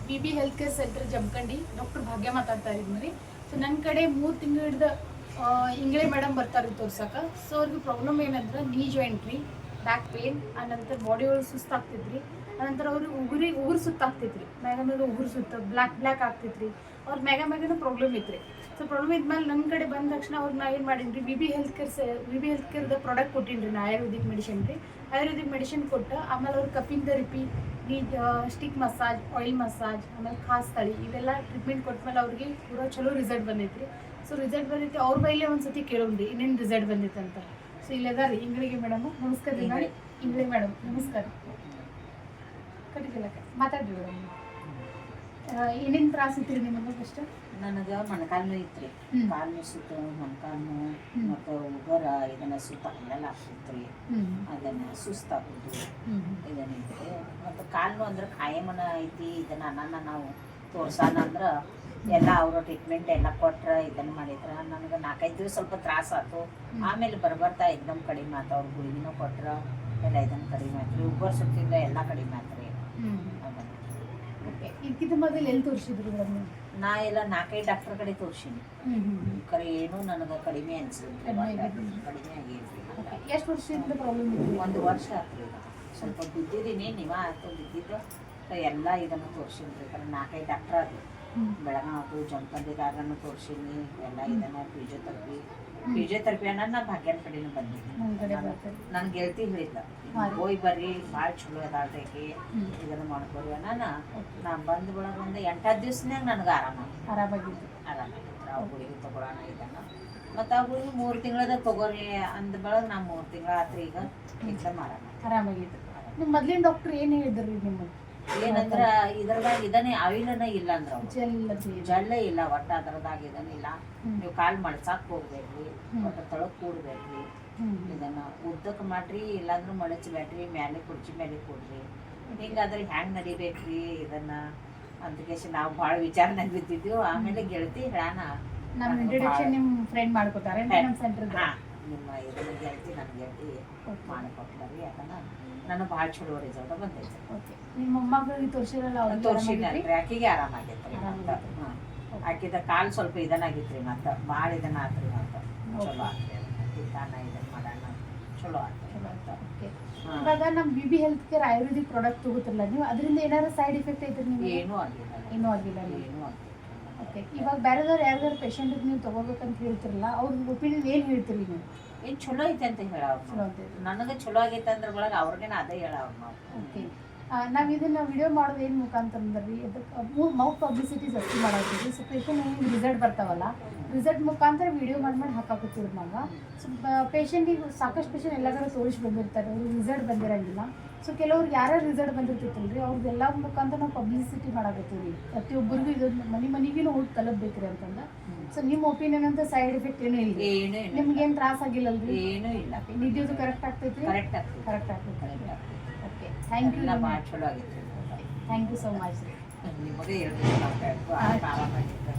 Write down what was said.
B B health care centre Jamkhandi doctor ಭಾಗ್ಯ ಮಾತಾಡ್ತಾ ಇದ್ದೀನಿ ರೀ. ಸೊ ನನ್ನ ಕಡೆ 3 ತಿಂಗಳು ಹಿಡ್ದು ಇಂಗ್ಲೇ ಮೇಡಮ್ ಬರ್ತಾರೆ ತೋರ್ಸಕ್ಕೆ. ಸೊ ಅವ್ರಿಗೆ ಪ್ರಾಬ್ಲಮ್ ಏನಂದ್ರೆ ನೀ ಜಾಯಿಂಟ್ ರೀ, ಬ್ಯಾಕ್ ಪೇನ್, ಆನಂತರ ಬಾಡಿ ಒಳಗೆ ಸುಸ್ತಾಗ್ತೈತ್ರಿ. ಆನಂತರ ಅವ್ರಿಗೆ ಉಗುರು ಸುತ್ತಾಗ್ತೈತ್ರಿ, ಮ್ಯಾಗ ಉಗುರು ಸುತ್ತ ಬ್ಲ್ಯಾಕ್ ಆಗ್ತೈತ್ರಿ. ಅವ್ರ ಮ್ಯಾಗನೂ ಪ್ರಾಬ್ಲಮ್ ಐತ್ರಿ. ಸೊ ಪ್ರಾಬ್ಲಮ್ ಇದ್ಮೇಲೆ ನನ್ನ ಕಡೆ ಬಂದ ತಕ್ಷಣ ಅವ್ರಿಗೆ ನಾ ಏನು ಮಾಡೀನಿ ರೀ, ಬಿ ಬಿ ಹೆಲ್ತ್ ಕೇರ್ದ ಪ್ರಾಡಕ್ಟ್ ಕೊಟ್ಟೀನಿ ರೀ, ನಾ ಆಯುರ್ವೇದಿಕ್ ಮೆಡಿಸಿನ್ ರೀ. ಆಯುರ್ವೇದಿಕ್ ಮೆಡಿಸಿನ್ ಕೊಟ್ಟು ಆಮೇಲೆ ಅವ್ರು ಕಪಿಲ್ ಥೆರಪಿ, ನೀ ಸ್ಟಿಕ್ ಮಸಾಜ್, ಆಯಿಲ್ ಮಸಾಜ್, ಆಮೇಲೆ ಖಾಸ್ ತಳಿ ಇವೆಲ್ಲ ಟ್ರೀಟ್ಮೆಂಟ್ ಕೊಟ್ಮೇಲೆ ಅವ್ರಿಗೆ ಪೂರಾ ಚಲೋ ರಿಸಲ್ಟ್ ಬಂದೈತ್ರಿ. ಸೊ ರಿಸಲ್ಟ್ ಬಂದೈತಿ, ಅವ್ರ ಬೈಲೇ ಒಂದು ಸತಿ ಕೇಳೋಣ್ರಿ ಇನ್ನೇನು ರಿಸಲ್ಟ್ ಬಂದೈತೆ ಅಂತ. ಸೊ ಇಲ್ಲದ ರೀ ಇಂಗಳಿಗೆ ಮೇಡಮ್, ನಮಸ್ಕಾರ ರೀ. ನಾಳೆ ಇಂಗ್ಳಿಗೆ ಮೇಡಮ್ ನಮಸ್ಕಾರ. ಕಟ್ಟಿಗೆಲ್ಲ ಮಾತಾಡ್ರಿ ಮೇಡಮ್, ಏನೇನು ತ್ರಾಸ ಇತ್ತು ರೀ ನಿಮಗೆ ಫಸ್ಟ್? ನನಗೆ ಮೊಣಕಾಲು ಇತ್ತು ರೀ, ಕಾಲು ಸುತ್ತ ಮೊಣಕಾಲು ಮತ್ತು ಉಗರ ಇದನ್ನು ಸುತ್ತ ಹಲ್ಲೆಲ್ಲ ಆಗ್ತಿತ್ತು ರೀ, ಅದನ್ನು ಸುಸ್ತಾಗೋದು ಇದನ್ನ ಇತ್ತು. ಮತ್ತು ಕಾಲು ಅಂದ್ರೆ ಕಾಯಮನ ಐತಿ, ಇದನ್ನು ಅನ್ನ ನಾವು ತೋರ್ಸೋಣ ಅಂದ್ರೆ ಎಲ್ಲ ಅವರು ಟ್ರೀಟ್ಮೆಂಟ್ ಎಲ್ಲ ಕೊಟ್ರೆ ಇದನ್ನು ಮಾಡಿದ್ರೆ ನನಗೆ 4-5 ದಿವಸ ಸ್ವಲ್ಪ ತ್ರಾಸ ಆಯ್ತು. ಆಮೇಲೆ ಬರ್ತಾ ಎಕ್ದಮ್ ಕಡಿಮೆ ಆಯ್ತು. ಅವ್ರು ಗುಳಿಗಿನೂ ಕೊಟ್ರೆ ಎಲ್ಲ ಇದನ್ನು ಕಡಿಮೆ ಆಯ್ತು ರೀ. ಉಗರ್ ಸುತ್ತಿಂದ ಎಲ್ಲ ಕಡಿಮೆ ಆಯ್ತು ರೀ. ಅದನ್ನು ಓಕೆ, ಇದಕ್ಕಿಂತ ಮೊದಲು ಎಲ್ಲಿ ತೋರಿಸಿದ್ರು ಮೇಡಮ್? ನಾ ಎಲ್ಲ 4-5 ಡಾಕ್ಟರ್ ಕಡೆ ತೋರಿಸೀನಿ, ಖರೆ ಏನೂ ನನಗೆ ಕಡಿಮೆ ಅನ್ಸಿಲ್ಲ, ಕಡಿಮೆ ಆಗೈತಿ. ಎಷ್ಟು ವರ್ಷದಿಂದ ಪ್ರಾಬ್ಲಮ್ ಇದೆ? 1 ವರ್ಷ ಆಯ್ತು ರೀ. ಸ್ವಲ್ಪ ಬಿದ್ದಿದ್ದೀನಿ, ಆಯ್ತು ಬಿದ್ದಿದ್ದು ಎಲ್ಲ ಇದನ್ನು ತೋರಿಸೀನಿ ರೀ. ಖರೆ 4-5 ಡಾಕ್ಟರ್ ಅದು ಬೆಳಗಾವಿ ಜಮಖಂಡಿದಾಗನೂ ತೋರಿಸೀನಿ ಎಲ್ಲ ಇದನ್ನು. ಫಿಸಿಯೋಥೆರಪಿ ಅನ್ನೋದು ನಾ ಭಾಗ್ಯನ ಕಡೆನೂ ಬಂದಿದ್ದೀನಿ. ನನ್ನ ಗೆಳತಿ ಹೇಳಿದ್ಲ, ಹೋಗಿ ಬರ್ರಿ ಭಾಳ ಚಲೋ ಅದಾಳ್ರಿ ಇದನ್ನು ಮಾಡ್ಕೊರಿ ಅನ್ನೋಣ. ನಾ ಬಂದ ಒಳಗೆ ಒಂದು 8-10 ದಿವ್ಸನಾಗ ನನಗೆ ಆರಾಮಾಗಿತ್ತು. ಆ ಗುಳಿಗೆ ತೊಗೊಳೋಣ ಇದನ್ನು. ಮತ್ತು ಆ ಗುಳಿಗೆ 3 ತಿಂಗಳದ ತೊಗೋರಿ ಅಂದ ಬೆಳಗ್ಗೆ ನಾ 3 ತಿಂಗಳು ಆತ್ರಿ ಈಗ ಎಕ್ದಮ್ ಆರಾಮಾಗಿತ್ತು. ನಿಮ್ಮ ಮೊದಲಿನ ಡಾಕ್ಟ್ರ್ ಏನು ಹೇಳಿದ್ರಿ ನಿಮಗೆ? ಏನಂದ್ರೆ ಇದ್ರದಾಗ ಇದನ್ನೇ ಅವಿಲನ ಇಲ್ಲ ಅಂದ್ರೆ ಜಲ್ಲೇ ಇಲ್ಲ, ಒಟ್ಟು ಅದ್ರದಾಗ ಇದನ್ನಿಲ್ಲ. ನೀವು ಕಾಲು ಮಳ್ಸಾಕ್ ಹೋಗ್ಬೇಕ್ರಿ, ಒಟ್ಟು ತಳಕ್ ಕೂಡ್ಬೇಕ್ರಿ, ಇದನ್ನ ಉದ್ದಕ್ಕೆ ಮಾಡ್ರಿ, ಇಲ್ಲಾಂದ್ರೂ ಮಡಚಬೇಡ್ರಿ, ಮೇಲೆ ಕುರ್ಚಿ ಮೇಲೆ ಕೊಡ್ರಿ. ಹಿಂಗಾದ್ರೆ ಹ್ಯಾಂಗ್ ನಡಿಬೇಕ್ರಿ ಇದನ್ನ ಅಂತಕೇಶಿ ನಾವು ಭಾಳ ವಿಚಾರನಾಗ ಬಿದ್ದಿದ್ವಿ. ಆಮೇಲೆ ಗೆಳತಿ ಹೇಳಾನ ನಮ್ಮ ಇಂಟ್ರೊಡಕ್ಷನ್ ನಿಮ್ಮ ಫ್ರೆಂಡ್ ಮಾಡ್ಕೊತಾರೆ ನಮ್ಮ ಸೆಂಟರ್. ನಿಮ್ಮ ಇದನ್ನ ಗೆಳತಿ ನನ್ನ ಗೆಳತಿ ಮಾಡಿಕೊಟ್ಟಾರಿ. ಅದನ್ನ ನನಗೆ ಭಾಳ ಚಲೋ ರಿಸಲ್ಟ್ ಬಂದೈತೆ. ಓಕೆ, ನಿಮ್ಮ ಮೊಮ್ಮಗಳಿಗೆ ತೋರಿಸಿರಲ್ಲ? ತೋರಿಸಿದ್ರಿ, ಆಕಿಗೆ ಆರಾಮಾಗೈತೆ ರೀ. ಆಕಿದ ಕಾಲು ಸ್ವಲ್ಪ ಇದನ್ನಾಗಿತ್ತು ರೀ, ಮತ್ತು ಭಾಳ ಇದನ್ನ ಆತ್ರಿ. ಮತ್ತು ಚಲೋ ಆಗ್ತದೆ ತಾನ ಇದನ್ನು ಮಾಡೋಣ, ಚಲೋ ಆಗ್ತದೆ. ಓಕೆ, ಇವಾಗ ನಮ್ಮ B B health care ayurvedic product ತಗೋತಿರಲ್ಲ ನೀವು, ಅದರಿಂದ ಏನಾದ್ರು ಸೈಡ್ ಎಫೆಕ್ಟ್ ಐತ್ರಿ ನಿಮಗೆ? ಏನೂ ಆಗಿಲ್ಲ. ಓಕೆ, ಇವಾಗ ಬೇರೆದವ್ರು ಯಾರ್ಯಾರು ಪೇಷಂಟಿಗೆ ನೀವು ತೊಗೋಬೇಕಂತ ಹೇಳ್ತಿರಲ್ಲ, ಅವ್ರ ಒಪಿನಿಯನ್ ಏನು ಹೇಳ್ತೀರಿ ನೀವು? ಏನು ಚಲೋ ಐತೆ ಅಂತ ಹೇಳವ್ರು. ನನಗೆ ಚಲೋ ಆಗೈತೆ ಅಂದ್ರೆ ಒಳಗೆ ಅವ್ರಿಗೇನ ಅದೇ ಹೇಳವ್ರು ನಾವು. ಓಕೆ, ನಾವು ಇದನ್ನು ವಿಡಿಯೋ ಮಾಡೋದು ಏನು ಮುಖಾಂತರ ಅಂದ್ರೆ ಅದಕ್ಕೆ ಮೌತ್ ಪಬ್ಲಿಸಿಟಿ ಜಾಸ್ತಿ ಮಾಡಾಕ್ತೀವಿ. ಸೊ ಪೇಷಂಟ್ ಏನು ರಿಸಲ್ಟ್ ಬರ್ತಾವಲ್ಲ, ರಿಸಲ್ಟ್ ಮುಖಾಂತರ ವಿಡಿಯೋ ಮಾಡಿ ಹಾಕಾಕತ್ತೀವಿ ನಾವು. ಸೊ ಪೇಷಂಟಿಗೆ ಸಾಕಷ್ಟು ಪೇಷಂಟ್ ಎಲ್ಲ ಕಡೆ ತೋರಿಸಿ ಬಂದಿರ್ತಾರೆ, ಅವ್ರಿಗೆ ರಿಸಲ್ಟ್ ಬಂದಿರೋಂಗಿಲ್ಲ. ಸೊ ಕೆಲವ್ರಿಗೆ ಯಾರ್ಯಾರು ರಿಸಲ್ಟ್ ಬಂದಿರ್ತೈತಲ್ರಿ ಅವ್ರದ್ದೆಲ್ಲ ಮುಖಾಂತರ ನಾವು ಪಬ್ಲಿಸಿಟಿ ಮಾಡಾಕತ್ತೀವಿ ರೀ. ಪ್ರತಿಯೊಬ್ಬರಿಗೂ ಇದು ಮನಿಗೂ ಹೋಗಿ ತಲುಪಬೇಕ್ರಿ ಅಂತಂದ್ರೆ. ಸೊ ನಿಮ್ಮ ಒಪಿನಿಯನ್ ಅಂತ ಸೈಡ್ ಎಫೆಕ್ಟ್ ಏನೂ ಇಲ್ಲ? ನಿಮ್ಗೇನು ತ್ರಾಸ ಆಗಿಲ್ಲಲ್ರಿ? ಏನೂ ಇಲ್ಲ. ನಿದ್ದೆದು ಕರೆಕ್ಟ್ ಆಗ್ತೈತ್ರಿ? ಕರೆಕ್ಟ್ ಆಗ್ತೈತೆ. Okay, thank you. ಭಾಳ ಚಲೋ ಆಗೈತೆ. ಥ್ಯಾಂಕ್ ಯು ಸೊ ಮಚ್ ರೀ. ನಿಮಗೆ ಹೇಳ್ಬೇಕು, ಆರಾಮಾಗಿತ್ತು.